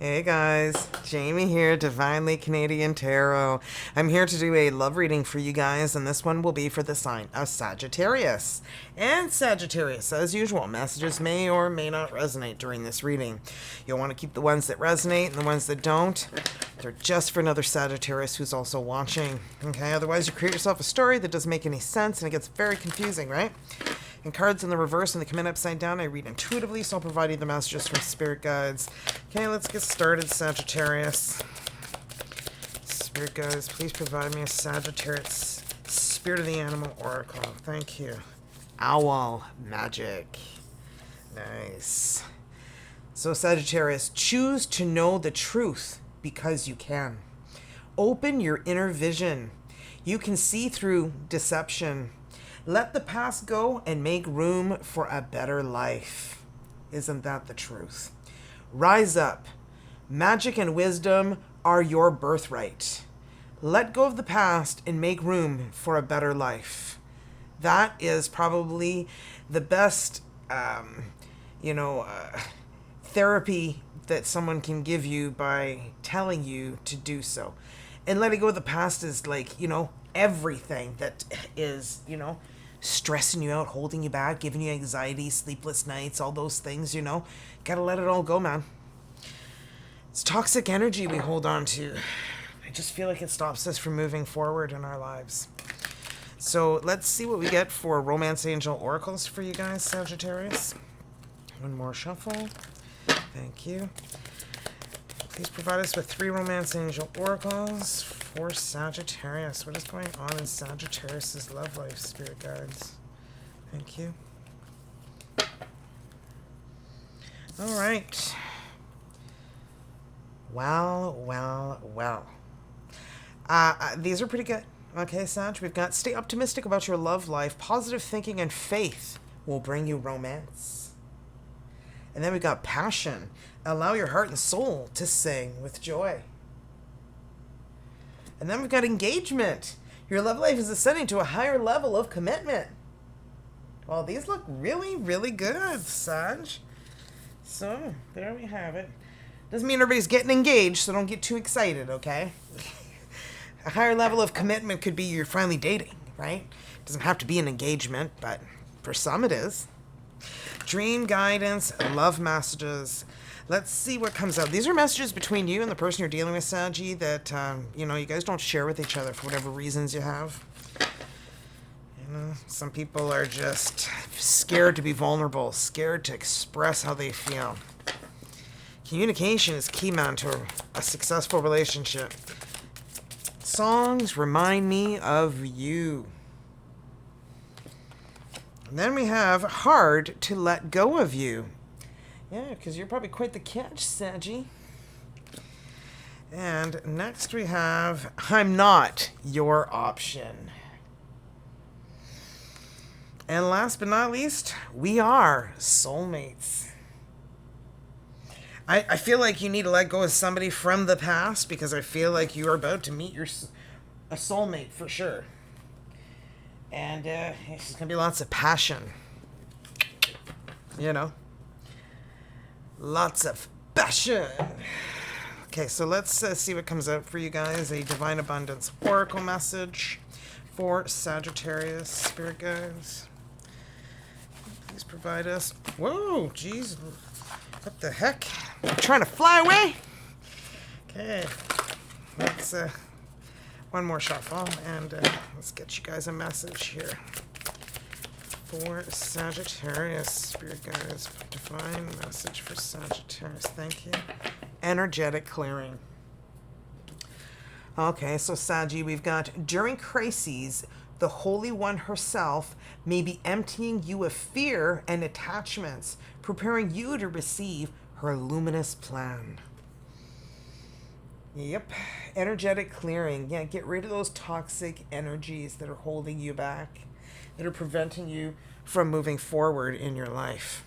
Hey guys, Jaime here, Divinely Canadian Tarot. I'm here to do a love reading for you guys, and this one will be for the sign of Sagittarius. And Sagittarius, as usual, messages may or may not resonate during this reading. You'll want to keep the ones that resonate, and the ones that don't, they're just for another Sagittarius who's also watching. Okay, otherwise you create yourself a story that doesn't make any sense, and it gets very confusing, right? And cards in the reverse and they come in upside down, I read intuitively, so I'll provide you the messages from spirit guides. Okay, let's get started, Sagittarius. Spirit guides, please provide me a Sagittarius Spirit of the Animal Oracle. Thank you. Owl magic. Nice. So Sagittarius, choose to know the truth because you can. Open your inner vision. You can see through deception. Let the past go and make room for a better life. Isn't that the truth? Rise up. Magic and wisdom are your birthright. Let go of the past and make room for a better life. That is probably the best, therapy that someone can give you by telling you to do so. And letting go of the past is like, everything that is, stressing you out, holding you back, giving you anxiety, sleepless nights, all those things, Gotta let it all go, man. It's toxic energy we hold on to. I just feel like it stops us from moving forward in our lives. So let's see what we get for Romance Angel Oracles for you guys, Sagittarius. One more shuffle. Thank you. Please provide us with 3 Romance Angel Oracles for Sagittarius. What is going on in Sagittarius' love life, spirit guides? Thank you. All right. Well. These are pretty good. Okay, Sag, we've got stay optimistic about your love life. Positive thinking and faith will bring you romance. And then we got passion. Allow your heart and soul to sing with joy. And then we've got engagement. Your love life is ascending to a higher level of commitment. Well, these look really, really good, Sag. So, there we have it. Doesn't mean everybody's getting engaged, so don't get too excited, okay? A higher level of commitment could be you're finally dating, right? Doesn't have to be an engagement, but for some it is. Dream guidance, love messages. Let's see what comes out. These are messages between you and the person you're dealing with, Saggy, that, you guys don't share with each other for whatever reasons you have. Some people are just scared to be vulnerable, scared to express how they feel. Communication is key, man, to a successful relationship. Songs remind me of you. And then we have hard to let go of you. Yeah, because you're probably quite the catch, Saggy. And next we have I'm not your option. And last but not least, we are soulmates. I feel like you need to let go of somebody from the past because I feel like you are about to meet a soulmate for sure. And it's going to be lots of passion. Lots of passion. Okay, so let's see what comes out for you guys. A Divine Abundance Oracle message for Sagittarius, spirit guides. Please provide us. Whoa, jeez. What the heck? I'm trying to fly away. Okay. Let's one more shuffle and let's get you guys a message here. For Sagittarius, spirit guides, divine message for Sagittarius. Thank you. Energetic clearing. Okay, so Saggy, we've got during crises, the Holy One herself may be emptying you of fear and attachments, preparing you to receive her luminous plan. Yep, energetic clearing. Yeah, get rid of those toxic energies that are holding you back, that are preventing you from moving forward in your life.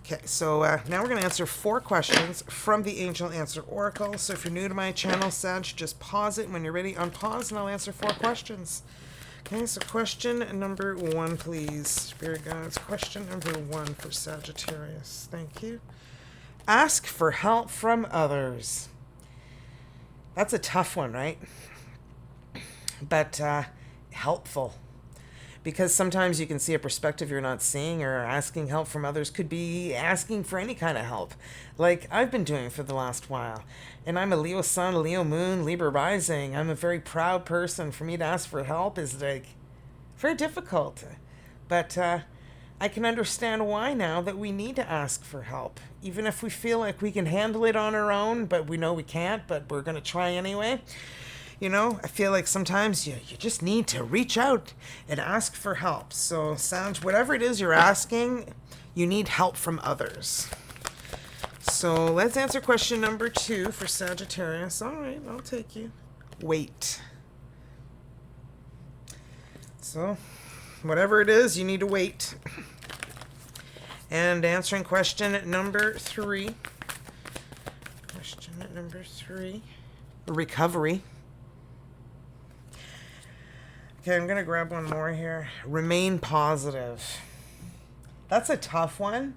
Okay, so now we're going to answer 4 questions from the Angel Answer Oracle. So if you're new to my channel, Sag, just pause it. When you're ready, unpause, and I'll answer 4 questions. Okay, so question number 1, please. Spirit guides, question number 1 for Sagittarius. Thank you. Ask for help from others. That's a tough one, right? But helpful. Because sometimes you can see a perspective you're not seeing, or asking help from others could be asking for any kind of help. Like I've been doing for the last while. And I'm a Leo sun, Leo moon, Libra rising. I'm a very proud person. For me to ask for help is like very difficult. But I can understand why now that we need to ask for help. Even if we feel like we can handle it on our own, but we know we can't, but we're going to try anyway. You know, I feel like sometimes you just need to reach out and ask for help. So, Sag, whatever it is you're asking, you need help from others. So, let's answer question number 2 for Sagittarius. All right, I'll take you. Wait. So, whatever it is, you need to wait. And answering question number 3. Question number 3. Recovery. Okay, I'm going to grab one more here. Remain positive. That's a tough one.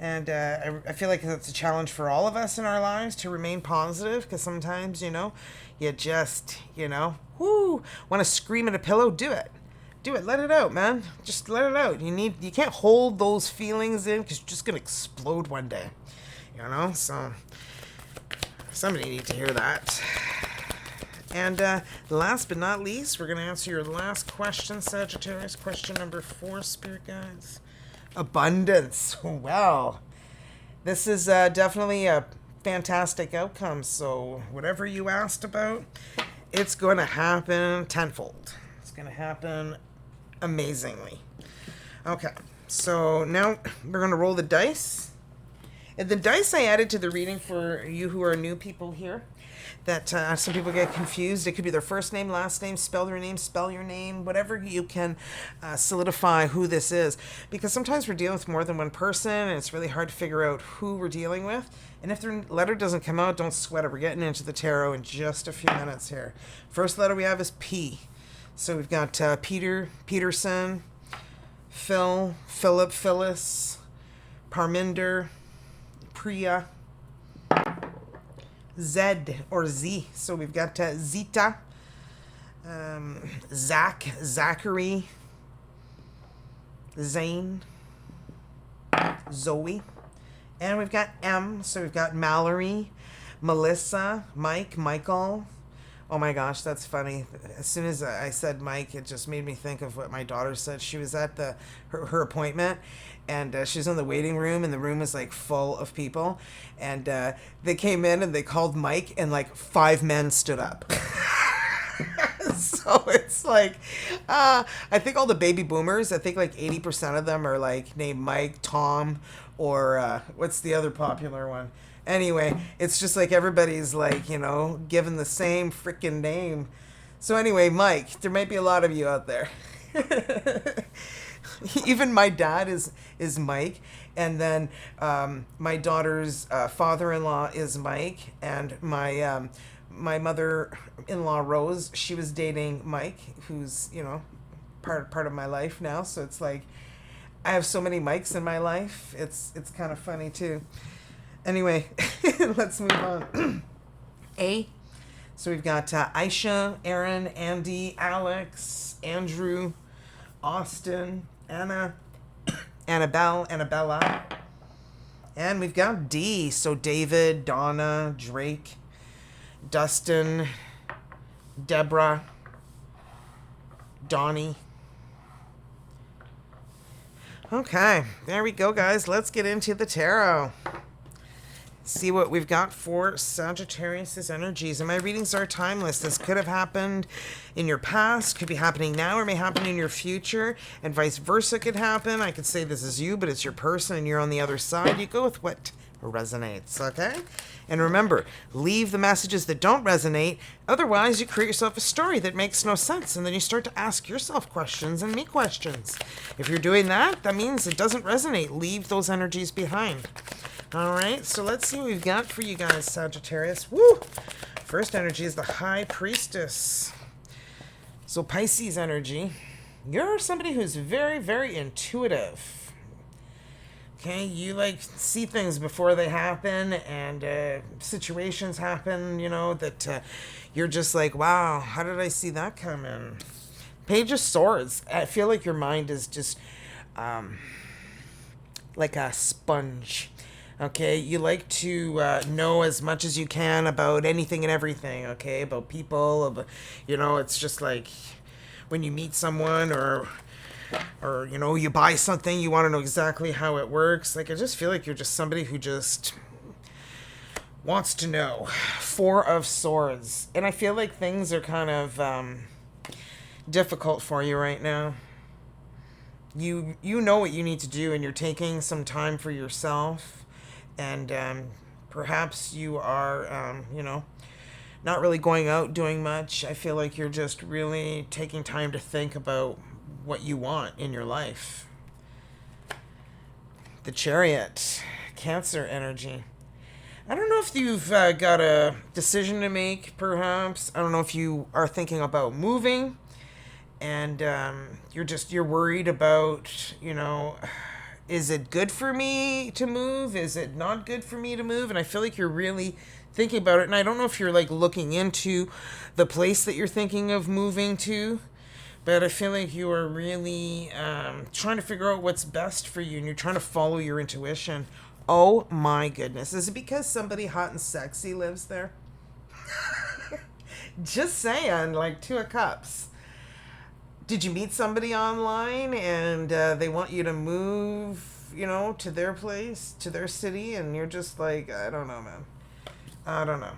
And I feel like it's a challenge for all of us in our lives to remain positive. Because sometimes, you just, want to scream at a pillow. Do it. Do it. Let it out, man. Just let it out. You can't hold those feelings in because you're just going to explode one day. So somebody needs to hear that. And last but not least, we're going to answer your last question, Sagittarius. Question number 4, Spirit Guides. Abundance. Well, this is definitely a fantastic outcome. So whatever you asked about, it's going to happen tenfold. It's going to happen amazingly. Okay, so now we're going to roll the dice. And the dice I added to the reading for you who are new people here, that some people get confused. It could be their first name, last name, spell their name, spell your name, whatever you can solidify who this is. Because sometimes we're dealing with more than one person, and it's really hard to figure out who we're dealing with. And if their letter doesn't come out, don't sweat it. We're getting into the tarot in just a few minutes here. First letter we have is P. So we've got Peter, Peterson, Phil, Philip, Phyllis, Parminder, Priya, Z or Z. So we've got Zita, Zach, Zachary, Zane, Zoe. And we've got M. So we've got Mallory, Melissa, Mike, Michael. Oh my gosh, that's funny. As soon as I said Mike, it just made me think of what my daughter said. She was at her appointment, and she was in the waiting room, and the room was like full of people. And they came in and they called Mike, and like 5 men stood up. So it's like, I think all the baby boomers, I think like 80% of them are like named Mike, Tom, or what's the other popular one? Anyway, it's just like everybody's like, given the same freaking name. So anyway, Mike, there might be a lot of you out there. Even my dad is Mike. And then my daughter's father-in-law is Mike. And my mother-in-law, Rose, she was dating Mike, who's, part of my life now. So it's like, I have so many Mikes in my life. It's kind of funny, too. Anyway, let's move on. A. So we've got Aisha, Aaron, Andy, Alex, Andrew, Austin, Anna, Annabelle, Annabella. And we've got D. So David, Donna, Drake, Dustin, Deborah, Donnie. Okay, there we go, guys. Let's get into the tarot. See what we've got for Sagittarius' energies. And my readings are timeless. This could have happened in your past, could be happening now, or may happen in your future, and vice versa could happen. I could say this is you, but it's your person and you're on the other side. You go with what resonates, okay? And remember, leave the messages that don't resonate. Otherwise, you create yourself a story that makes no sense, and then you start to ask yourself questions and me questions. If you're doing that, that means it doesn't resonate. Leave those energies behind. All right, so let's see what we've got for you guys, Sagittarius. Woo! First energy is the High Priestess. So Pisces energy, you're somebody who's very, very intuitive. Okay, you like see things before they happen, and situations happen, that you're just like, wow, how did I see that come in? Page of Swords. I feel like your mind is just um, like a sponge. Okay, you like to know as much as you can about anything and everything. Okay, about people, about, it's just like when you meet someone, or you buy something, you want to know exactly how it works. Like, I just feel like you're just somebody who just wants to know. Four of Swords, and I feel like things are kind of difficult for you right now. You know what you need to do, and you're taking some time for yourself, and perhaps you are not really going out doing much. I feel like you're just really taking time to think about what you want in your life. The Chariot, Cancer energy. I don't know if you've got a decision to make, perhaps. I don't know if you are thinking about moving, and you're worried about, is it good for me to move? Is it not good for me to move? And I feel like you're really thinking about it. And I don't know if you're like looking into the place that you're thinking of moving to, but I feel like you are really trying to figure out what's best for you, and you're trying to follow your intuition. Oh my goodness. Is it because somebody hot and sexy lives there? Just saying, like Two of Cups. Did you meet somebody online, and they want you to move, to their place, to their city, and you're just like, I don't know, man. I don't know.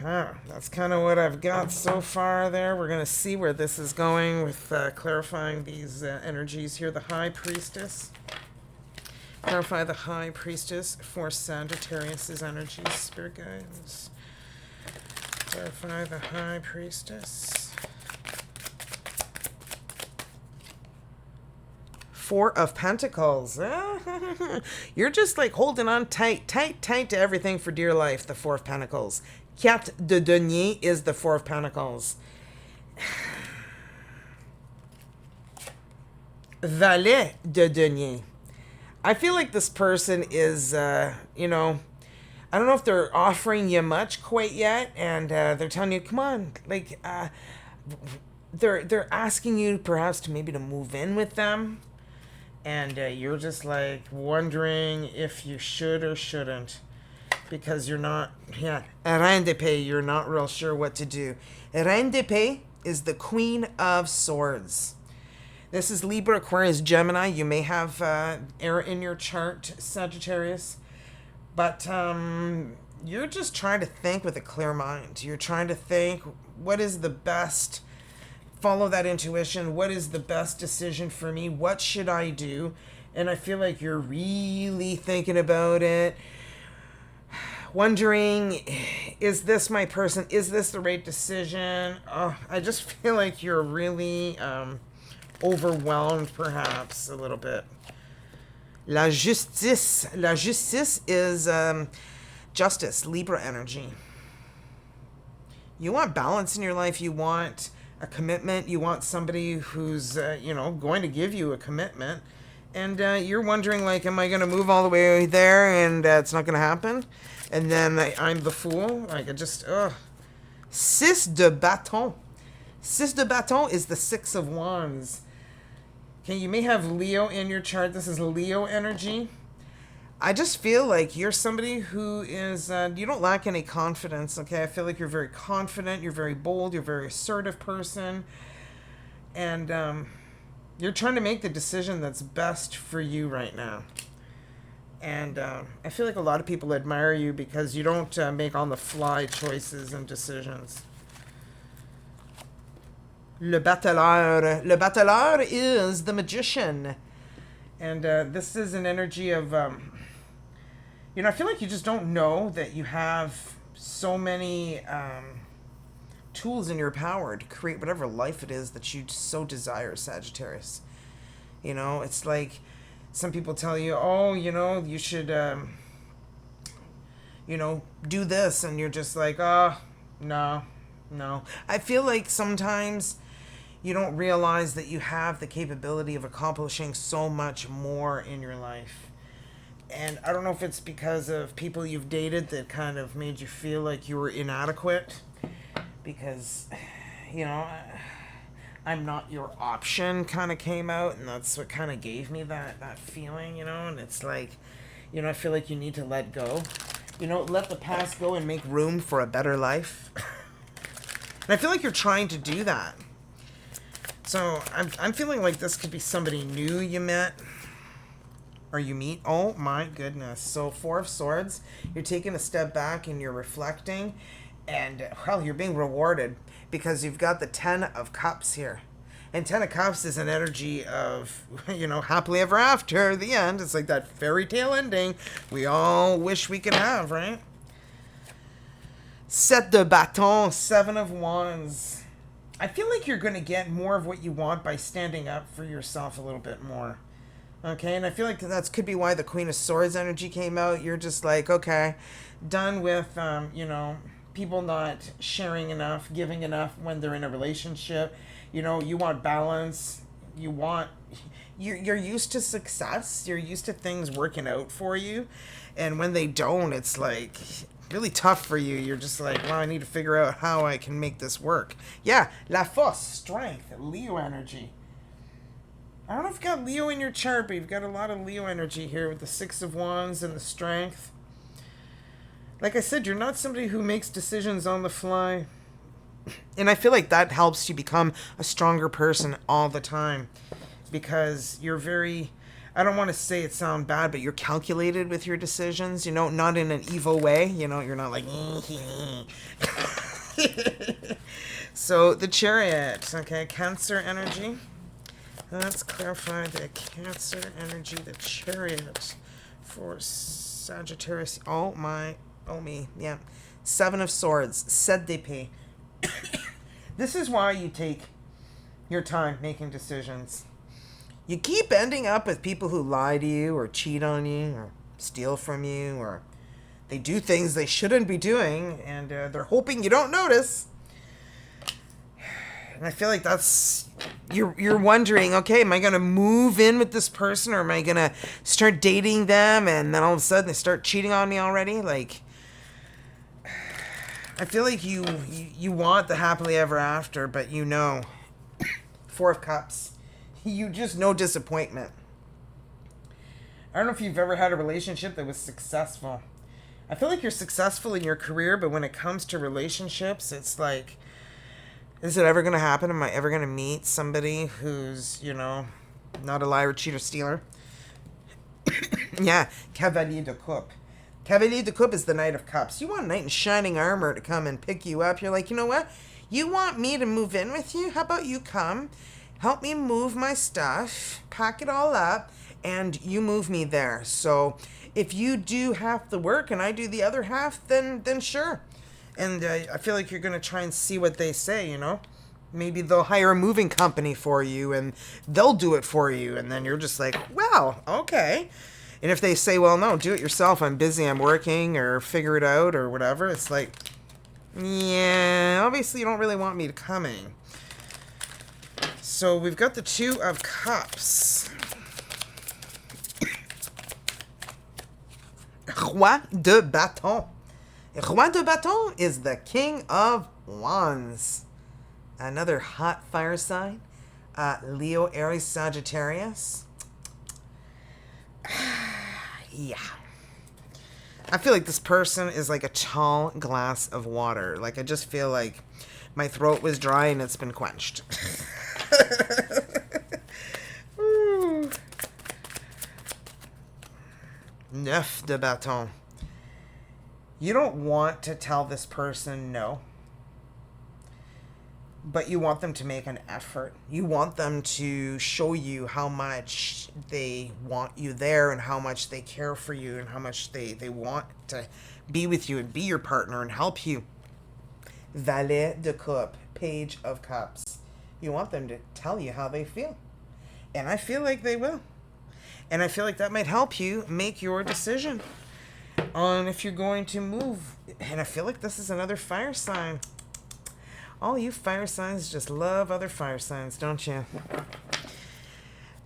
That's kind of what I've got so far there. We're going to see where this is going with clarifying these energies here. The High Priestess. Clarify the High Priestess for Sagittarius' energies, Spirit Guides. Clarify the High Priestess. Four of Pentacles. You're just like holding on tight to everything for dear life, the Four of Pentacles. Quatre de Denier is the Four of Pentacles. Valet de Denier. I feel like this person is, I don't know if they're offering you much quite yet, and they're telling you, come on, like, they're asking you perhaps to maybe to move in with them, and you're just like wondering if you should or shouldn't, because you're not, Reine d'Épée, you're not real sure what to do. Reine d'Épée is the Queen of Swords. This is Libra, Aquarius, Gemini. You may have air in your chart, Sagittarius. But you're just trying to think with a clear mind. You're trying to think, what is the best? Follow that intuition. What is the best decision for me? What should I do? And I feel like you're really thinking about it. Wondering, is this my person? Is this the right decision? I just feel like you're really overwhelmed, perhaps, a little bit. La Justice. La Justice is justice, Libra energy. You want balance in your life. You want a commitment. You want somebody who's, going to give you a commitment. And you're wondering, like, am I going to move all the way there and it's not going to happen? And then I'm the fool. Like, I just, Six de Bâton. Six de Bâton is the Six of Wands. Okay, you may have Leo in your chart. This is Leo energy. I just feel like you're somebody who is, you don't lack any confidence, okay? I feel like you're very confident, you're very bold, you're a very assertive person. And you're trying to make the decision that's best for you right now. And I feel like a lot of people admire you because you don't make on-the-fly choices and decisions. Le Battleur. Le Battleur is the Magician. And this is an energy of, I feel like you just don't know that you have so many tools in your power to create whatever life it is that you so desire, Sagittarius. It's like some people tell you, you should, do this. And you're just like, oh, no. I feel like sometimes You don't realize that you have the capability of accomplishing so much more in your life. And I don't know if it's because of people you've dated that kind of made you feel like you were inadequate. Because, you know, I'm not your option kind of came out. And that's what kind of gave me that feeling, you know. And it's like, you know, I feel like you need to let go. You know, let the past go and make room for a better life. And I feel like you're trying to do that. So I'm feeling like this could be somebody new you met. Or you meet. Oh my goodness. So 4 of Swords, you're taking a step back and you're reflecting, and well, you're being rewarded because you've got the 10 of Cups here. And 10 of Cups is an energy of, you know, happily ever after, the end. It's like that fairy tale ending we all wish we could have, right? 7 de bâton, 7 of Wands. I feel like you're going to get more of what you want by standing up for yourself a little bit more. Okay, and I feel like that could be why the Queen of Swords energy came out. You're just like, okay, done with, you know, people not sharing enough, giving enough when they're in a relationship. You know, you want balance. You're used to success. You're used to things working out for you. And when they don't, it's like really tough for you. You're just like, well, I need to figure out how I can make this work. Yeah, La Force, strength, Leo energy. I don't know if you've got Leo in your chart, but you've got a lot of Leo energy here with the 6 of Wands and the strength. Like I said, you're not somebody who makes decisions on the fly. And I feel like that helps you become a stronger person all the time. Because you're very, I don't want to say it sound bad, but you're calculated with your decisions. You know, not in an evil way. You know, you're not like... So, the Chariot. Okay, Cancer energy. Let's clarify the Cancer energy, the Chariot for Sagittarius. Oh me, yeah. 7 of Swords, 7 d'épée. This is why you take your time making decisions. You keep ending up with people who lie to you or cheat on you or steal from you or they do things they shouldn't be doing and they're hoping you don't notice. And I feel like that's, you're wondering, okay, am I going to move in with this person or am I going to start dating them and then all of a sudden they start cheating on me already? Like, I feel like you want the happily ever after, but you know, 4 of Cups, you just know disappointment. I don't know if you've ever had a relationship that was successful. I feel like you're successful in your career, but when it comes to relationships, it's like, is it ever going to happen? Am I ever going to meet somebody who's, you know, not a liar, cheater, stealer? Yeah, Cavalier de Coupe. Cavalier de Coupe is the Knight of Cups. You want a knight in shining armor to come and pick you up. You're like, you know what? You want me to move in with you? How about you come, help me move my stuff, pack it all up, and you move me there. So if you do half the work and I do the other half, then sure. And I feel like you're going to try and see what they say, you know? Maybe they'll hire a moving company for you and they'll do it for you. And then you're just like, well, okay. And if they say, well, no, do it yourself. I'm busy, I'm working, or figure it out, or whatever. It's like, yeah, obviously you don't really want me to coming. So we've got the 2 of Cups. Roi de Bâton. Roi de Bâton is the King of Wands. Another hot fire sign. Leo, Aries, Sagittarius. Yeah. I feel like this person is like a tall glass of water. Like, I just feel like my throat was dry and it's been quenched. Neuf de Bâton. You don't want to tell this person no, but you want them to make an effort. You want them to show you how much they want you there and how much they care for you and how much they want to be with you and be your partner and help you. Valet de Coupe, Page of Cups. You want them to tell you how they feel. And I feel like they will. And I feel like that might help you make your decision on if you're going to move. And I feel like this is another fire sign. All you fire signs just love other fire signs, don't you?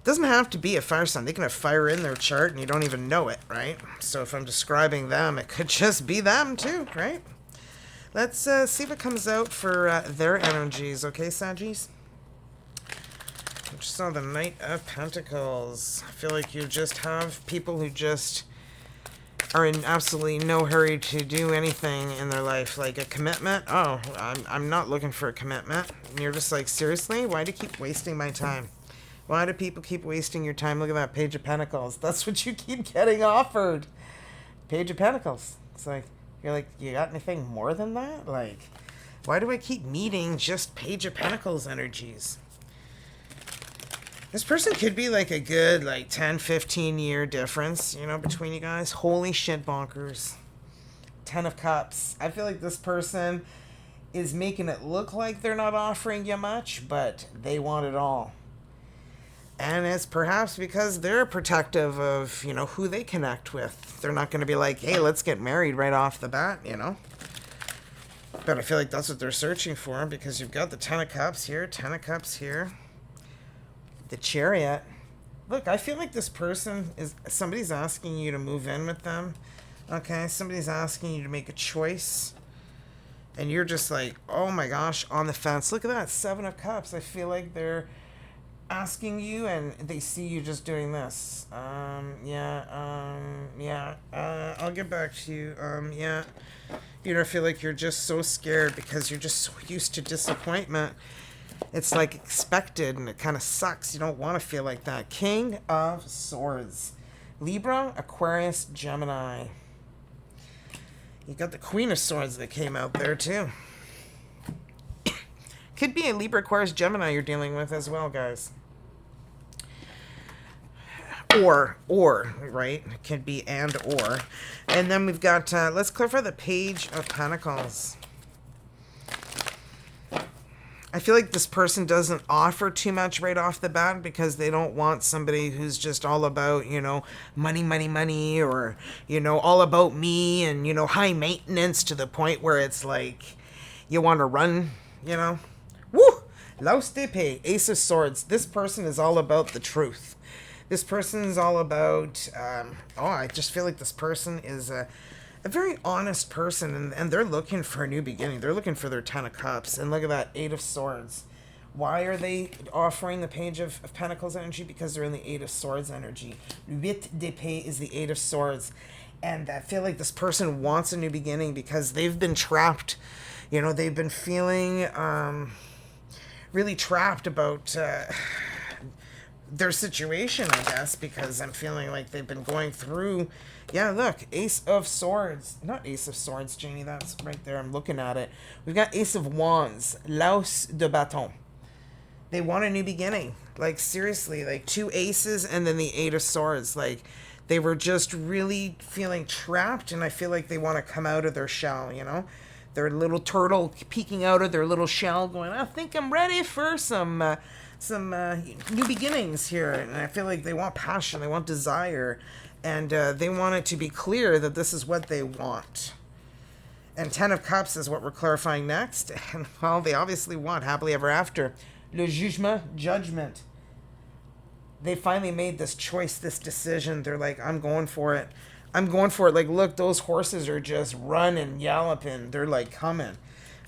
Doesn't have to be a fire sign. They can have fire in their chart and you don't even know it, right? So if I'm describing them, it could just be them too, right? Let's see what comes out for their energies, okay, Saggies? I just saw the Knight of Pentacles. I feel like you just have people who just are in absolutely no hurry to do anything in their life. Like a commitment. Oh, I'm not looking for a commitment. And you're just like, seriously? Why do you keep wasting my time? Why do people keep wasting your time? Look at that Page of Pentacles. That's what you keep getting offered. Page of Pentacles. It's like, you're like, you got anything more than that? Like, why do I keep meeting just Page of Pentacles energies? This person could be like a good, like, 10, 15 year difference, you know, between you guys. Holy shit bonkers. 10 of Cups. I feel like this person is making it look like they're not offering you much, but they want it all. And it's perhaps because they're protective of, you know, who they connect with. They're not going to be like, hey, let's get married right off the bat, you know. But I feel like that's what they're searching for, because you've got the 10 of Cups here, 10 of Cups here. The Chariot. Look, I feel like this person is, somebody's asking you to move in with them. Okay, somebody's asking you to make a choice. And you're just like, oh my gosh, on the fence. Look at that, 7 of Cups. I feel like they're asking you and they see you just doing this. I'll get back to you. You know, I feel like you're just so scared because you're just so used to disappointment. It's like expected and it kind of sucks. You don't want to feel like that. King of Swords. Libra, Aquarius, Gemini. You got the Queen of Swords that came out there too. Could be a Libra, Aquarius, Gemini you're dealing with as well, guys. Or, right? It could be and or. And then we've got, let's clarify the Page of Pentacles. I feel like this person doesn't offer too much right off the bat because they don't want somebody who's just all about, you know, money, money, money, or, you know, all about me and, you know, high maintenance to the point where it's like you want to run, you know. Woo! Laus d'épée, Ace of Swords. This person is all about the truth. This person is all about, I just feel like this person is a very honest person, and they're looking for a new beginning. They're looking for their 10 of Cups. And look at that, 8 of Swords. Why are they offering the Page of Pentacles energy? Because they're in the 8 of Swords energy. 8 d'épée is the 8 of Swords. And I feel like this person wants a new beginning because they've been trapped. You know, they've been feeling really trapped about their situation, I guess, because I'm feeling like they've been going through. Yeah, look, Ace of Swords. Not Ace of Swords, Janie, that's right there. I'm looking at it. We've got Ace of Wands, Laus de Bâton. They want a new beginning. Like, seriously, like 2 aces and then the 8 of Swords. Like, they were just really feeling trapped, and I feel like they want to come out of their shell, you know? Their little turtle peeking out of their little shell going, I think I'm ready for some new beginnings here. And I feel like they want passion, they want desire, and they want it to be clear that this is what they want. And 10 of Cups is what we're clarifying next. And, well, they obviously want happily ever after. Le jugement, judgment. They finally made this choice, this decision. They're like, I'm going for it. I'm going for it. Like, look, those horses are just running, yalloping. They're, like, coming.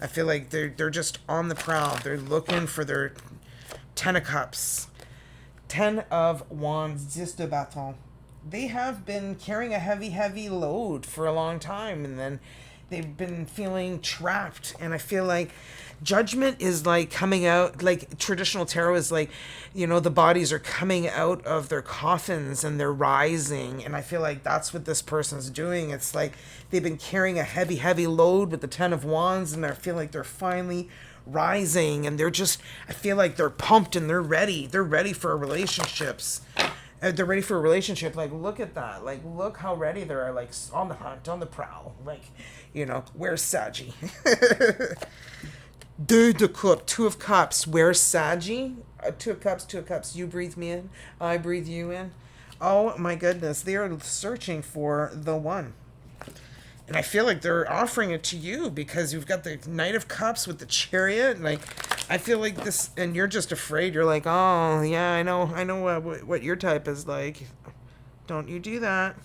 I feel like they're just on the prowl. They're looking for their 10 of Cups. 10 of Wands, 10 de Bâton. They have been carrying a heavy, heavy load for a long time, and then they've been feeling trapped. And I feel like judgment is like coming out, like traditional tarot is like, you know, the bodies are coming out of their coffins and they're rising. And I feel like that's what this person's doing. It's like they've been carrying a heavy, heavy load with the 10 of Wands, and I feel like they're finally rising, and they're just, I feel like they're pumped and they're ready. They're ready for relationships. They're ready for a relationship. Like, look at that. Like, look how ready they are. Like, on the hunt, on the prowl. Like, you know, where's Saggy? Deux de Coupe, 2 of Cups. Where's Saggy? 2 of Cups, 2 of Cups. You breathe me in. I breathe you in. Oh, my goodness. They are searching for the one. And I feel like they're offering it to you because you've got the Knight of Cups with the Chariot. And like, I feel like this, and you're just afraid. You're like, oh, yeah, I know what your type is like. Don't you do that.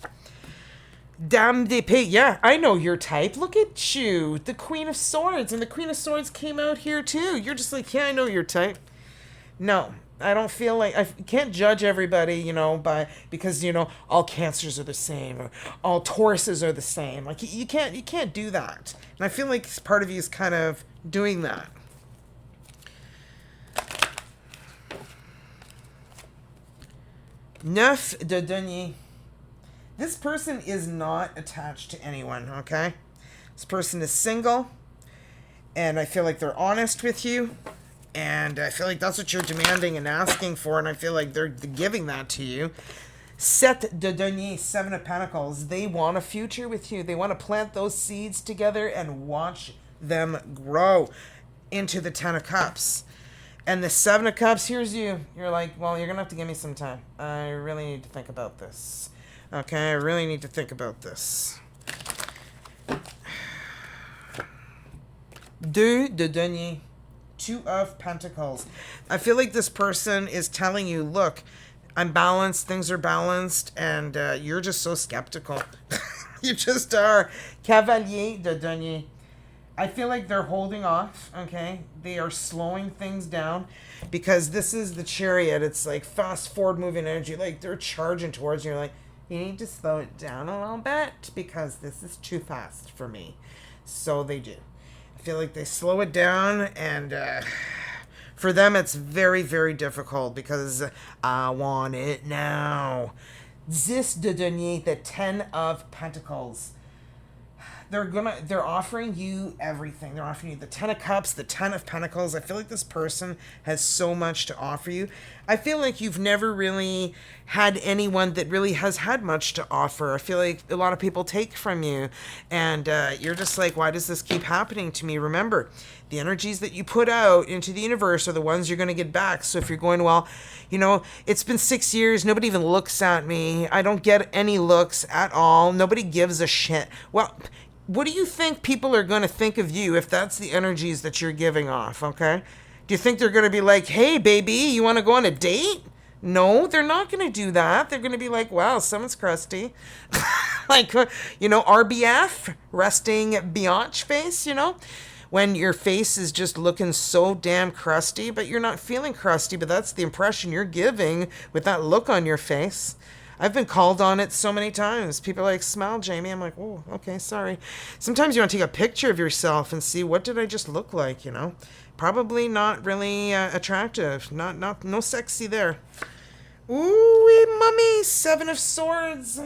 Dame d'Épée. Yeah, I know your type. Look at you. The Queen of Swords. And the Queen of Swords came out here too. You're just like, yeah, I know your type. No, I don't feel like I can't judge everybody, because all Cancers are the same or all Tauruses are the same. Like you can't do that. And I feel like part of you is kind of doing that. Neuf de denier. This person is not attached to anyone, okay? This person is single, and I feel like they're honest with you. And I feel like that's what you're demanding and asking for, and I feel like they're giving that to you. Sept de denier, 7 of Pentacles. They want a future with you. They want to plant those seeds together and watch them grow into the 10 of Cups. And the 7 of Cups, here's you. You're like, well, you're going to have to give me some time. I really need to think about this. Okay, I really need to think about this. Deux de denier. 2 of Pentacles. I feel like this person is telling you, look, I'm balanced, things are balanced, and you're just so skeptical. You just are. Cavalier de denier. I feel like they're holding off, okay? They are slowing things down because this is the Chariot. It's like fast forward moving energy. Like they're charging towards you. You're like, you need to slow it down a little bit because this is too fast for me. So they do. I feel like they slow it down, and for them it's very, very difficult because I want it now. 10 de denier, the 10 of Pentacles. They're offering you everything. They're offering you the 10 of Cups, the 10 of Pentacles. I feel like this person has so much to offer you. I feel like you've never really had anyone that really has had much to offer. I feel like a lot of people take from you, and you're just like, why does this keep happening to me? Remember, the energies that you put out into the universe are the ones you're going to get back. So if you're going, well, it's been 6 years, nobody even looks at me. I don't get any looks at all. Nobody gives a shit. Well, what do you think people are going to think of you if that's the energies that you're giving off, okay? Do you think they're going to be like, hey, baby, you want to go on a date? No, they're not going to do that. They're going to be like, wow, someone's crusty. Like, RBF, resting biatch face, when your face is just looking so damn crusty, but you're not feeling crusty, but that's the impression you're giving with that look on your face. I've been called on it so many times. People are like, smile, Jaime. I'm like, oh, okay, sorry. Sometimes you want to take a picture of yourself and see, what did I just look like, Probably not really attractive. No sexy there. Ooh, mummy, 7 of Swords.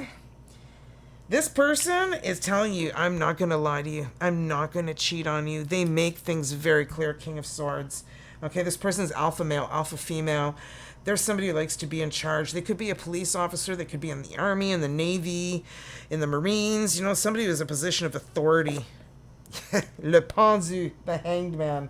This person is telling you, I'm not going to lie to you. I'm not going to cheat on you. They make things very clear, King of Swords. Okay, this person is alpha male, alpha female. There's somebody who likes to be in charge. They could be a police officer. They could be in the Army, in the Navy, in the Marines. Somebody who's a position of authority. Le pendu, the hanged man.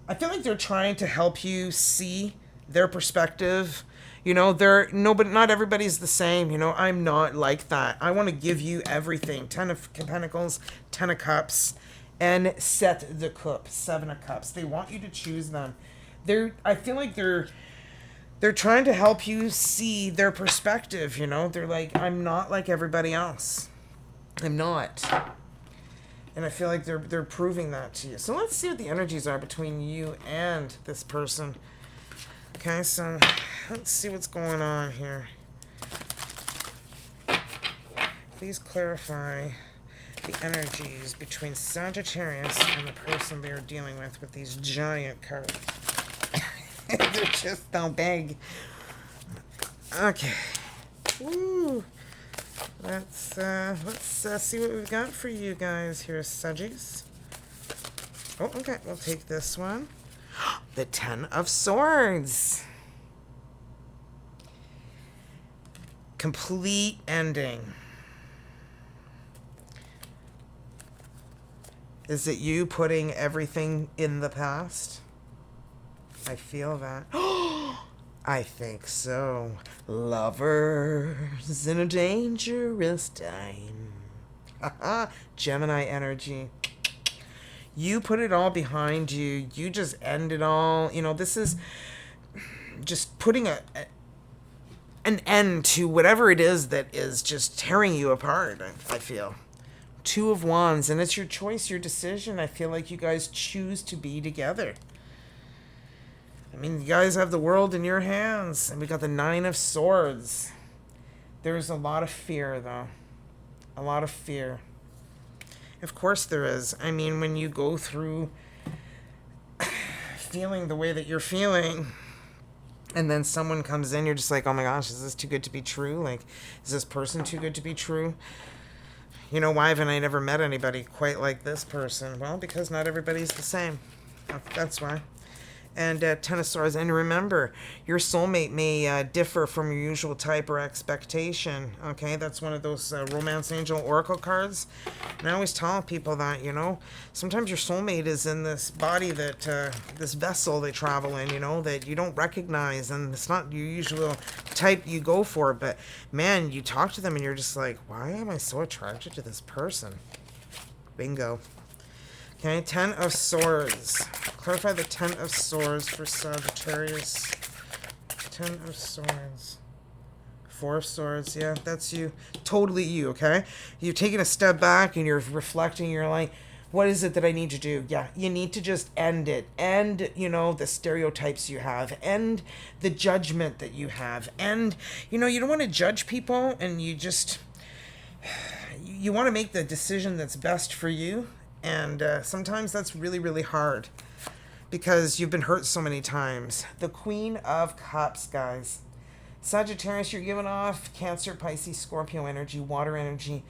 I feel like they're trying to help you see their perspective. But not everybody's the same. I'm not like that. I want to give you everything. 10 of Pentacles, 10 of Cups, and Sept de Coupe, 7 of Cups. They want you to choose them. I feel like they're trying to help you see their perspective, They're like, I'm not like everybody else. I'm not. And I feel like they're proving that to you. So let's see what the energies are between you and this person. Okay, so let's see what's going on here. Please clarify the energies between Sagittarius and the person we are dealing with these giant cards. They're just so big. Okay. Woo. Let's see what we've got for you guys here, Saggies. Oh, okay. We'll take this one. The 10 of Swords. Complete ending. Is it you putting everything in the past? I feel that. I think so. Lovers in a dangerous time. Gemini energy. You put it all behind you. You just end it all. You know, this is just putting an end to whatever it is that is just tearing you apart, I feel. Two of Wands, and it's your choice, your decision. I feel like you guys choose to be together. I mean, you guys have the world in your hands, and we got the Nine of Swords. There's a lot of fear, though. A lot of fear. Of course there is. I mean, when you go through feeling the way that you're feeling, and then someone comes in, you're just like, oh my gosh, is this too good to be true? Like, is this person too good to be true? You know, why haven't I never met anybody quite like this person? Well, because not everybody's the same. That's why. And Ten of Swords. And remember, your soulmate may differ from your usual type or expectation. Okay, that's one of those Romance Angel Oracle cards. And I always tell people that, you know, sometimes your soulmate is in this body that, this vessel they travel in, you know, that you don't recognize. And it's not your usual type you go for. But, man, you talk to them and you're just like, why am I so attracted to this person? Bingo. Okay, Ten of Swords. Clarify the Ten of Swords for Sagittarius. Ten of Swords. Four of Swords. Yeah, that's you. Totally you, okay? You're taking a step back and you're reflecting. You're like, what is it that I need to do? Yeah, you need to just end it. End, you know, the stereotypes you have. End the judgment that you have. End, you know, you don't want to judge people, and you just, you want to make the decision that's best for you. And sometimes that's really, really hard because you've been hurt so many times. The Queen of Cups, guys. Sagittarius, you're giving off Cancer, Pisces, Scorpio energy, water energy,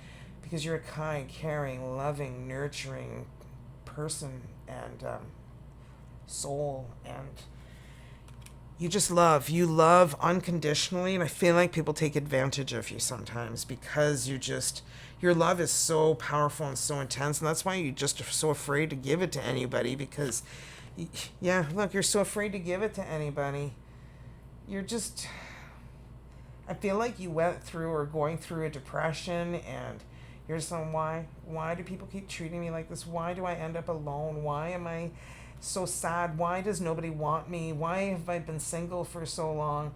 because you're a kind, caring, loving, nurturing person and soul. And you just love. You love unconditionally. And I feel like people take advantage of you sometimes because you just... your love is so powerful and so intense, and that's why you just are so afraid to give it to anybody because, yeah, look, you're so afraid to give it to anybody. You're just, I feel like you went through or going through a depression, and you're just saying, why? Why do people keep treating me like this? Why do I end up alone? Why am I so sad? Why does nobody want me? Why have I been single for so long?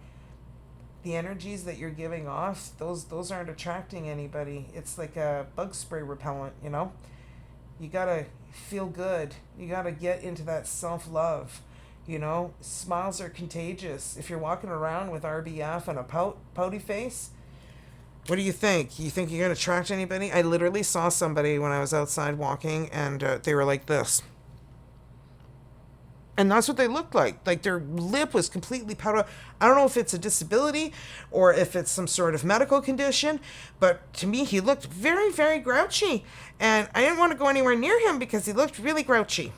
The energies that you're giving off, those aren't attracting anybody. It's like a bug spray repellent, you know? You gotta feel good. You gotta get into that self-love, you know? Smiles are contagious. If you're walking around with RBF and a pouty face, what do you think? You think you're gonna attract anybody? I literally saw somebody when I was outside walking, and they were like this. And that's what they looked like. Like their lip was completely powdered. I don't know if it's a disability or if it's some sort of medical condition, but to me, he looked very, very grouchy. And I didn't want to go anywhere near him because he looked really grouchy.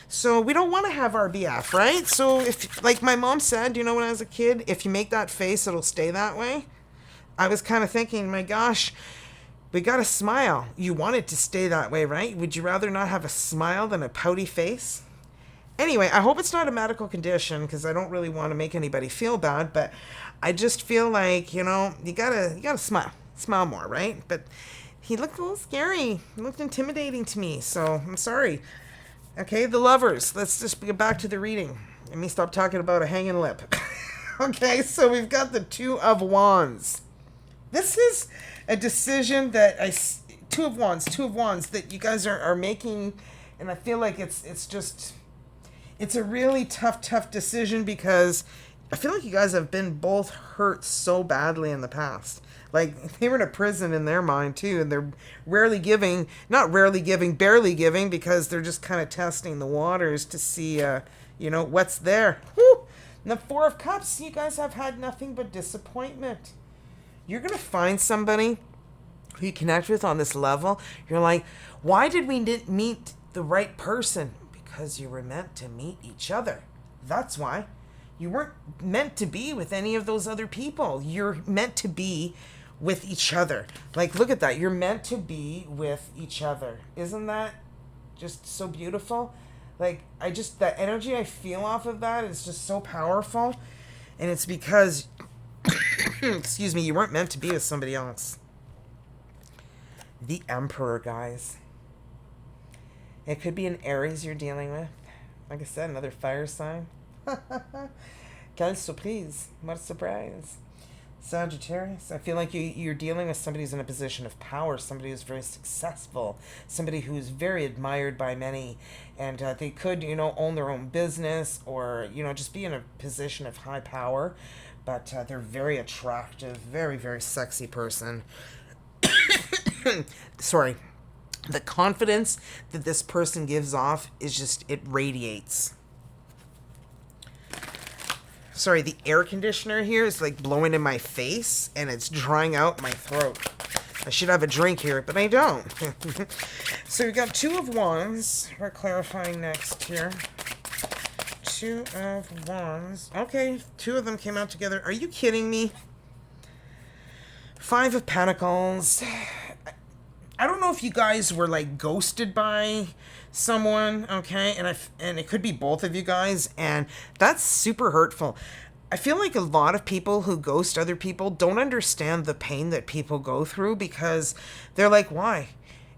So we don't want to have RBF, right? So if, like my mom said, you know, when I was a kid, if you make that face, it'll stay that way. I was kind of thinking, my gosh, we got to smile. You want it to stay that way, right? Would you rather not have a smile than a pouty face? Anyway, I hope it's not a medical condition because I don't really want to make anybody feel bad, but I just feel like, you know, you gotta smile more, right? But he looked a little scary. He looked intimidating to me, so I'm sorry. Okay, the Lovers. Let's just get back to the reading. Let me stop talking about a hanging lip. Okay, so we've got the Two of Wands. This is a decision that Two of Wands that you guys are making, and I feel like it's just... it's a really tough decision because I feel like you guys have been both hurt so badly in the past. Like, they were in a prison in their mind, too, and they're barely giving because they're just kind of testing the waters to see, you know, what's there. Whew! And the Four of Cups, you guys have had nothing but disappointment. You're going to find somebody who you connect with on this level. You're like, why did we meet the right person? Because you were meant to meet each other. That's why. You weren't meant to be with any of those other people. You're meant to be with each other. Like, look at that. You're meant to be with each other. Isn't that just so beautiful? Like, the energy I feel off of that is just so powerful. And it's because, excuse me, you weren't meant to be with somebody else. The Emperor, guys. It could be an Aries you're dealing with. Like I said, another fire sign. Quelle surprise. What a surprise. Sagittarius, I feel like you're dealing with somebody who's in a position of power, somebody who's very successful, somebody who's very admired by many, and they could, own their own business or, just be in a position of high power, but they're very attractive, very, very sexy person. Sorry. The confidence that this person gives off is just, it radiates. Sorry, the air conditioner here is like blowing in my face and it's drying out my throat. I should have a drink here, but I don't. So we got 2 of Wands. We're clarifying next here. 2 of Wands. Okay, 2 of them came out together. Are you kidding me? 5 of Pentacles. I don't know if you guys were like ghosted by someone, okay? And it could be both of you guys, and that's super hurtful. I feel like a lot of people who ghost other people don't understand the pain that people go through, because they're like, why?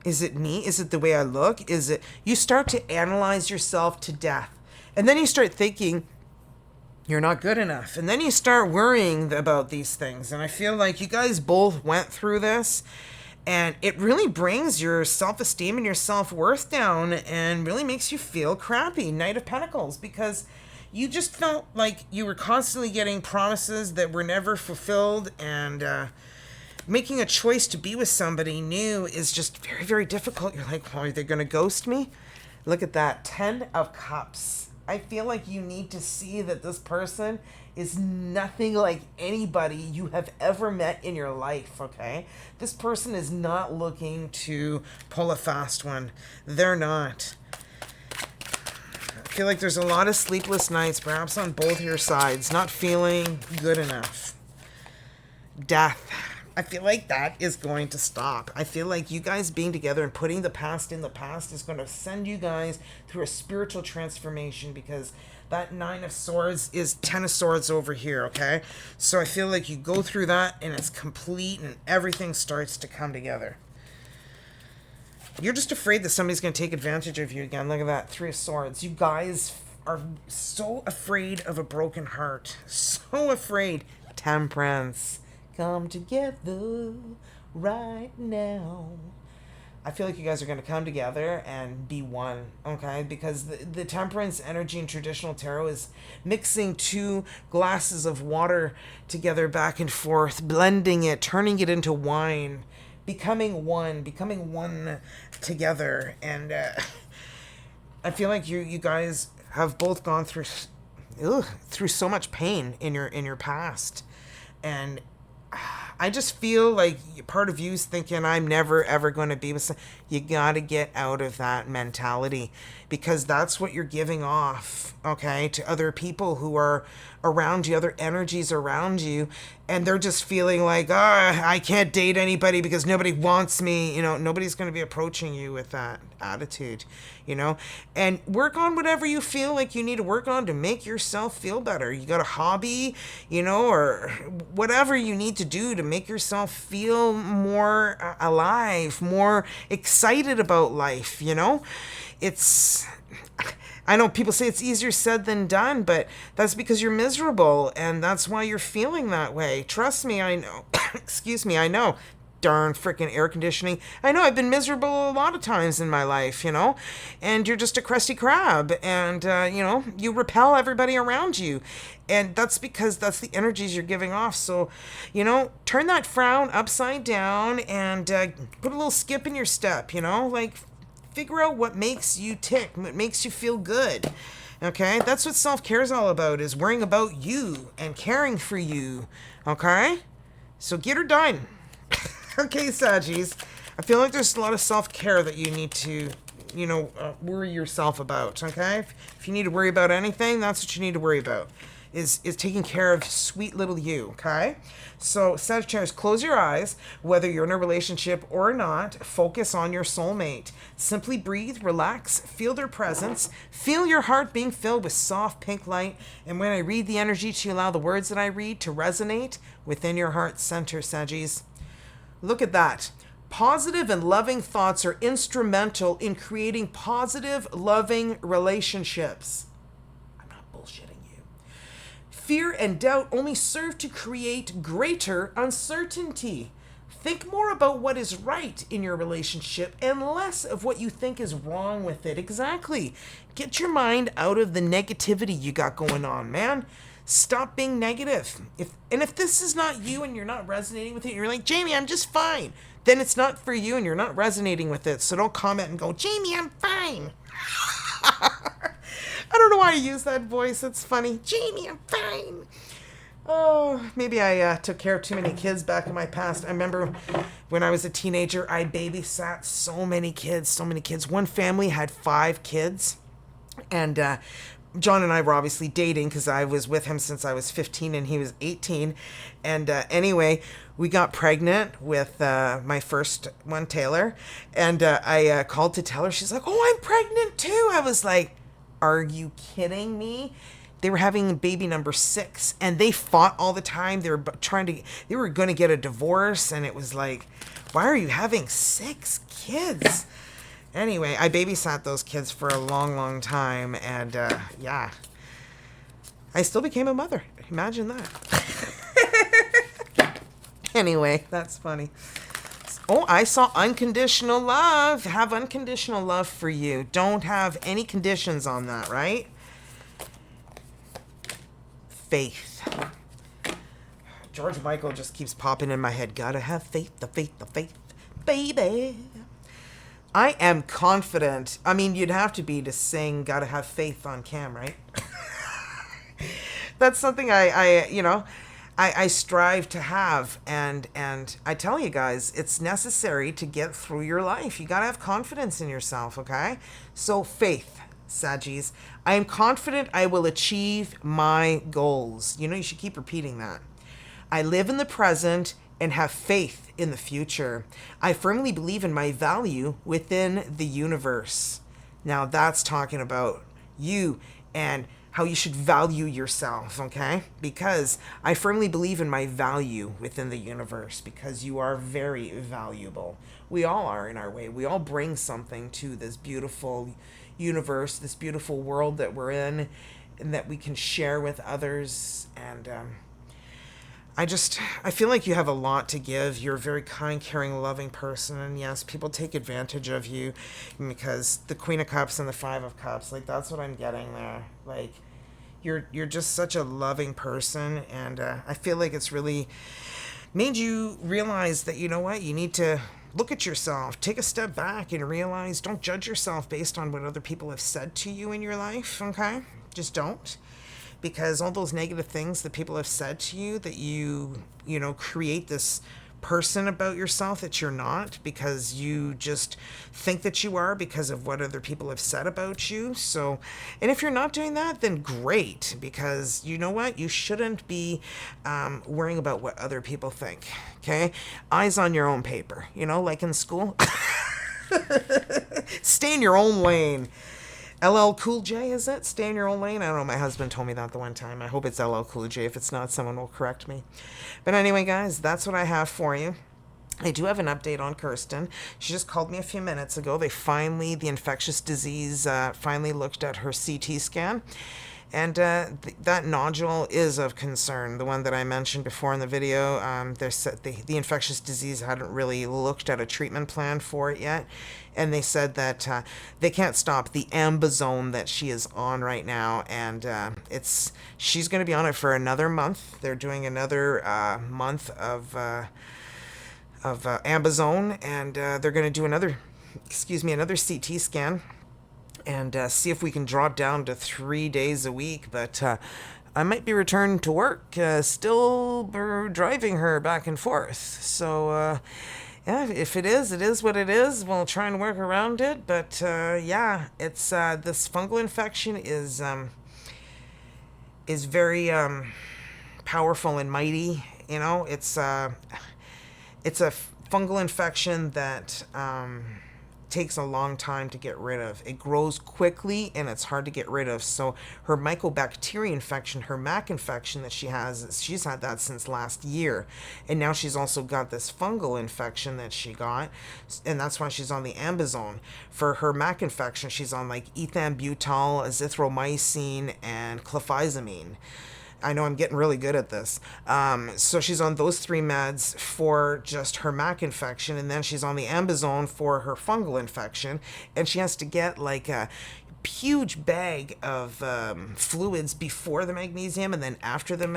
Is it me? Is it the way I look? Is it... You start to analyze yourself to death. And then you start thinking you're not good enough. And then you start worrying about these things. And I feel like you guys both went through this. And it really brings your self-esteem and your self-worth down and really makes you feel crappy, Knight of Pentacles, because you just felt like you were constantly getting promises that were never fulfilled, and making a choice to be with somebody new is just very, very difficult. You're like, well, are they going to ghost me? Look at that. 10 of Cups. I feel like you need to see that this person is nothing like anybody you have ever met in your life, okay? This person is not looking to pull a fast one. They're not. I feel like there's a lot of sleepless nights, perhaps on both your sides, not feeling good enough. Death. I feel like that is going to stop. I feel like you guys being together and putting the past in the past is going to send you guys through a spiritual transformation, because that 9 of Swords is 10 of Swords over here, okay? So I feel like you go through that and it's complete and everything starts to come together. You're just afraid that somebody's going to take advantage of you again. Look at that, 3 of Swords. You guys are so afraid of a broken heart. So afraid. Temperance. Come together right now. I feel like you guys are going to come together and be one, okay? Because the temperance energy in traditional tarot is mixing 2 glasses of water together back and forth, blending it, turning it into wine, becoming one together. And I feel like you guys have both gone through so much pain in your past. And I just feel like part of you's thinking, I'm never, ever going to be with someone. You got to get out of that mentality, because that's what you're giving off, okay, to other people who are around you, other energies around you, and they're just feeling like, I can't date anybody because nobody wants me. Nobody's going to be approaching you with that attitude, and work on whatever you feel like you need to work on to make yourself feel better. You got a hobby, or whatever you need to do to make yourself feel more alive, more excited about life. I know people say it's easier said than done, but that's because you're miserable, and that's why you're feeling that way. Trust me, I know. Excuse me, I know. Darn frickin' air conditioning. I know, I've been miserable a lot of times in my life, and you're just a crusty crab, and, you repel everybody around you, and that's because that's the energies you're giving off. So, turn that frown upside down and put a little skip in your step, figure out what makes you tick, what makes you feel good. Okay? That's what self-care is all about, is worrying about you and caring for you. Okay? So get her done. Okay, Saggies. I feel like there's a lot of self-care that you need to, worry yourself about. Okay? If you need to worry about anything, that's what you need to worry about. Is taking care of sweet little you, okay? So, Sagittarius, close your eyes. Whether you're in a relationship or not, focus on your soulmate. Simply breathe, relax, feel their presence. Feel your heart being filled with soft pink light. And when I read the energy, to allow the words that I read to resonate within your heart center, Saggies. Look at that. Positive and loving thoughts are instrumental in creating positive, loving relationships. I'm not bullshitting you. Fear and doubt only serve to create greater uncertainty. Think more about what is right in your relationship and less of what you think is wrong with it. Exactly. Get your mind out of the negativity you got going on, man. Stop being negative. If this is not you and you're not resonating with it, you're like, Jaime, I'm just fine. Then it's not for you and you're not resonating with it. So don't comment and go, Jaime, I'm fine. I don't know why I use that voice. It's funny. Jaime, I'm fine. Oh, maybe I took care of too many kids back in my past. I remember when I was a teenager, I babysat so many kids. One family had 5 kids. And John and I were obviously dating because I was with him since I was 15 and he was 18. And anyway, we got pregnant with my first one, Taylor. And I called to tell her. She's like, oh, I'm pregnant too. I was like, are you kidding me? They were having baby number 6 and they fought all the time. They were going to get a divorce. And it was like, why are you having 6 kids? Anyway, I babysat those kids for a long, long time. And yeah, I still became a mother. Imagine that. Anyway, that's funny. Oh, I saw unconditional love. Have unconditional love for you. Don't have any conditions on that, right? Faith. George Michael just keeps popping in my head. Gotta have faith, the faith, baby. I am confident. I mean, you'd have to be to sing Gotta Have Faith on cam, right? That's something I strive to have. And I tell you guys, it's necessary to get through your life. You gotta have confidence in yourself, okay? So faith, Saggies. I am confident I will achieve my goals. You know, you should keep repeating that. I live in the present and have faith in the future. I firmly believe in my value within the universe. Now that's talking about you and how you should value yourself, okay? Because I firmly believe in my value within the universe because you are very valuable. We all are in our way. We all bring something to this beautiful universe, this beautiful world that we're in and that we can share with others. And I feel like you have a lot to give. You're a very kind, caring, loving person. And yes, people take advantage of you because the Queen of Cups and the Five of Cups, like that's what I'm getting there. Like you're just such a loving person. And I feel like it's really made you realize that, you know what, you need to look at yourself, take a step back and realize, don't judge yourself based on what other people have said to you in your life, okay? Just don't. Because all those negative things that people have said to you, that you create this person about yourself that you're not because you just think that you are because of what other people have said about you. So, and if you're not doing that, then great, because you know what? You shouldn't be worrying about what other people think, okay? Eyes on your own paper, like in school. Stay in your own lane. LL Cool J, is it? Stay in your own lane? I don't know. My husband told me that the one time. I hope it's LL Cool J. If it's not, someone will correct me. But anyway, guys, that's what I have for you. I do have an update on Kirsten. She just called me a few minutes ago. The infectious disease finally looked at her CT scan. And that nodule is of concern. The one that I mentioned before in the video, the infectious disease hadn't really looked at a treatment plan for it yet. And they said that they can't stop the ambazone that she is on right now. And she's going to be on it for another month. They're doing another month of ambazone. And they're going to do another CT scan. And see if we can drop down to 3 days a week. But I might be returned to work, still driving her back and forth. So, yeah, if it is what it is. We'll try and work around it. But, yeah, it's this fungal infection is very powerful and mighty. It's a fungal infection that takes a long time to get rid of. It grows quickly and it's hard to get rid of. So her mycobacteria infection, her MAC infection that she has, she's had that since last year. And now she's also got this fungal infection that she got, and that's why she's on the Ambizone. For her MAC infection, she's on like ethambutol, azithromycin, and clofazimine. I know I'm getting really good at this. So she's on those 3 meds for just her MAC infection, and then she's on the Ambizone for her fungal infection, and she has to get like a huge bag of fluids before the magnesium and then after the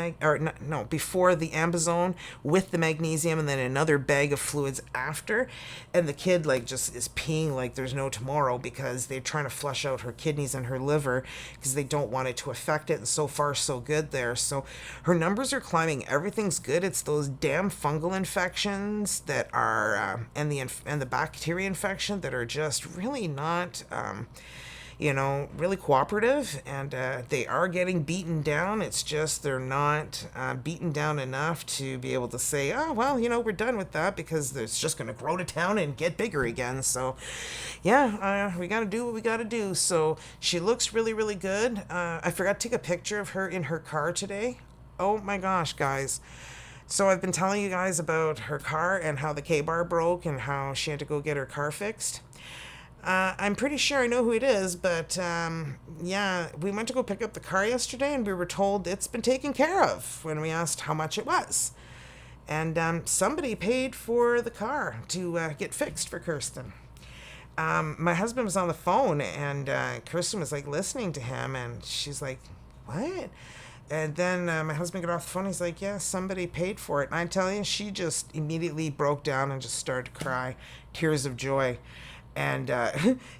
before the Ambizone with the magnesium, and then another bag of fluids after. And the kid like just is peeing like there's no tomorrow because they're trying to flush out her kidneys and her liver because they don't want it to affect it. And so far so good there. So her numbers are climbing. Everything's good. It's those damn fungal infections that are and the bacteria infection that are just really not really cooperative, and they are getting beaten down. It's just they're not beaten down enough to be able to say, oh, well, we're done with that, because it's just going to grow to town and get bigger again. So, yeah, we got to do what we got to do. So she looks really, really good. I forgot to take a picture of her in her car today. Oh, my gosh, guys. So I've been telling you guys about her car and how the K-bar broke and how she had to go get her car fixed. I'm pretty sure I know who it is, but we went to go pick up the car yesterday, and we were told it's been taken care of when we asked how much it was. And somebody paid for the car to get fixed for Kirsten. My husband was on the phone, and Kirsten was like listening to him, and she's like, what? And then my husband got off the phone. He's like, yeah, somebody paid for it. And I tell you, she just immediately broke down and just started to cry, tears of joy. And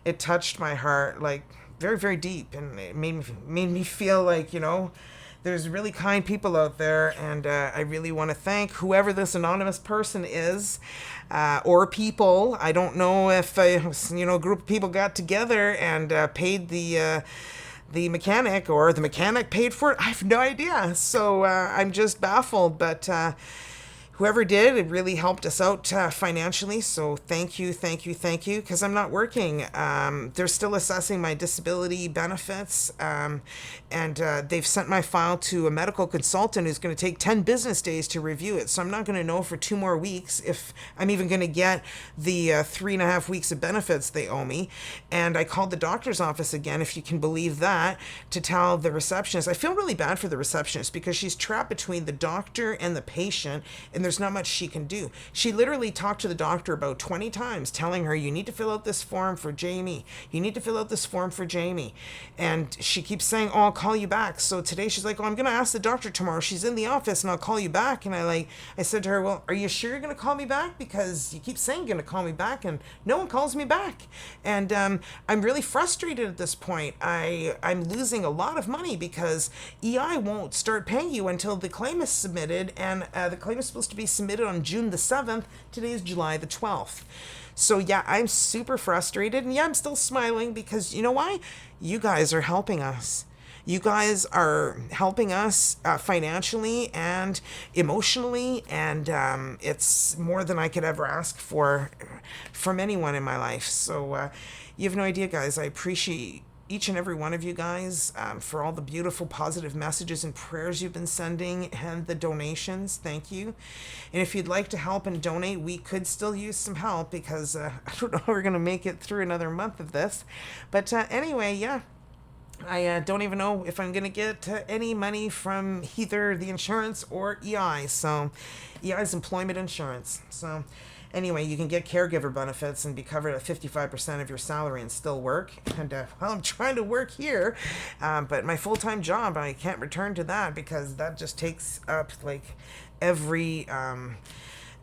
it touched my heart like very, very deep, and it made me feel like, there's really kind people out there, and I really want to thank whoever this anonymous person is, or people. I don't know if a group of people got together and paid the mechanic, or the mechanic paid for it. I have no idea. So I'm just baffled, but whoever did, it really helped us out financially. So thank you, because I'm not working. They're still assessing my disability benefits, and they've sent my file to a medical consultant who's going to take 10 business days to review it. So I'm not going to know for 2 more weeks if I'm even going to get the 3.5 weeks of benefits they owe me. And I called the doctor's office again, if you can believe that, to tell the receptionist. I feel really bad for the receptionist because she's trapped between the doctor and the patient, and there's not much she can do. She literally talked to the doctor about 20 times, telling her, you need to fill out this form for Jaime. You need to fill out this form for Jaime. And she keeps saying, oh, I'll call you back. So today she's like, oh, I'm going to ask the doctor tomorrow. She's in the office and I'll call you back. And I said to her, well, are you sure you're going to call me back? Because you keep saying you're going to call me back and no one calls me back. And I'm really frustrated at this point. I'm losing a lot of money because EI won't start paying you until the claim is submitted, and the claim is supposed to be submitted on June the 7th. Today is July the 12th. So yeah, I'm super frustrated, and yeah, I'm still smiling because you know why? You guys are helping us. You guys are helping us financially and emotionally, and it's more than I could ever ask for from anyone in my life. So you have no idea, guys. I appreciate each and every one of you guys for all the beautiful positive messages and prayers you've been sending, and the donations. Thank you. And if you'd like to help and donate, we could still use some help because I don't know how we're going to make it through another month of this. But anyway, yeah. I don't even know if I'm going to get any money from either the insurance or EI. So EI is employment insurance. So anyway, you can get caregiver benefits and be covered at 55% of your salary and still work. And I'm trying to work here, but my full-time job, I can't return to that because that just takes up like every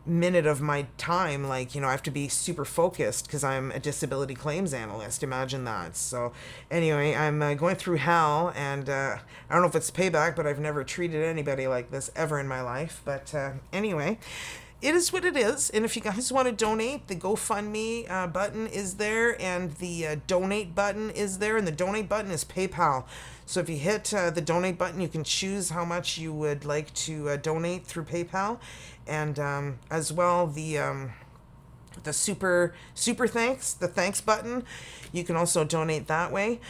minute of my time. I have to be super focused because I'm a disability claims analyst. Imagine that. So anyway, I'm going through hell, and I don't know if it's payback, but I've never treated anybody like this ever in my life. But anyway, it is what it is. And if you guys want to donate, the GoFundMe button is there, and the donate button is there, and the donate button is PayPal. So if you hit the donate button, you can choose how much you would like to donate through PayPal. And as well, the the super thanks, the thanks button. You can also donate that way.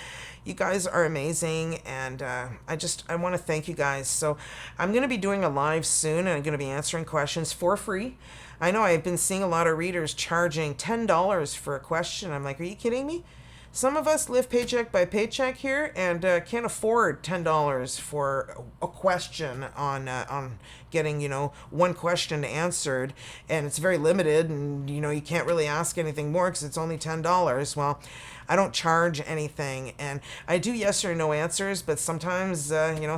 You guys are amazing, and I want to thank you guys. So I'm going to be doing a live soon, and I'm going to be answering questions for free. I know I've been seeing a lot of readers charging $10 for a question. I'm like, are you kidding me? Some of us live paycheck by paycheck here and can't afford $10 for a question on getting, one question answered, and it's very limited, and you can't really ask anything more because it's only $10. Well, I don't charge anything, and I do yes or no answers, but sometimes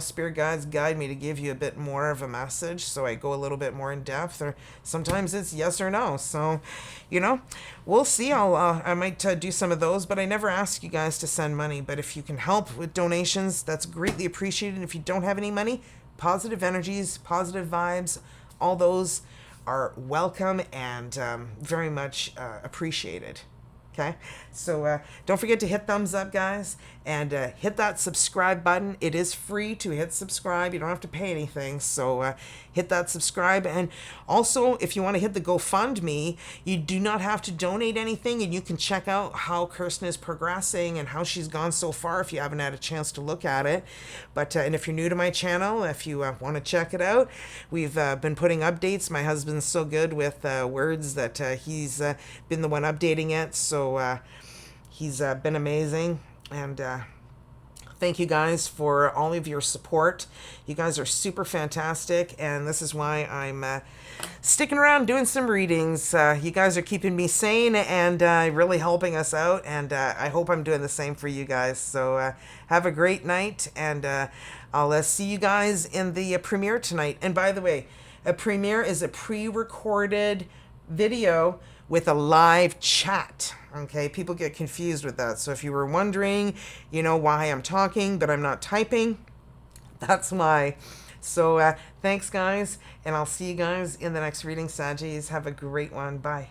spirit guides guide me to give you a bit more of a message, so I go a little bit more in depth, or sometimes it's yes or no. So we'll see. I might do some of those, but I never ask you guys to send money. But if you can help with donations, that's greatly appreciated. If you don't have any money, positive energies, positive vibes, all those are welcome and very much appreciated. Okay, so don't forget to hit thumbs up, guys, and hit that subscribe button. It is free to hit subscribe. You don't have to pay anything, so hit that subscribe. And also, if you want to hit the GoFundMe, you do not have to donate anything, and you can check out how Kirsten is progressing and how she's gone so far if you haven't had a chance to look at it. But and if you're new to my channel, if you want to check it out, we've been putting updates. My husband's so good with words that he's been the one updating it, so he's been amazing. And thank you guys for all of your support. You guys are super fantastic, and this is why I'm sticking around doing some readings. You guys are keeping me sane and really helping us out, and I hope I'm doing the same for you guys. So have a great night, and I'll see you guys in the premiere tonight. And by the way, a premiere is a pre-recorded video with a live chat. Okay, people get confused with that. So if you were wondering, why I'm talking but I'm not typing, that's why. So thanks, guys, and I'll see you guys in the next reading. Saggies, have a great one. Bye.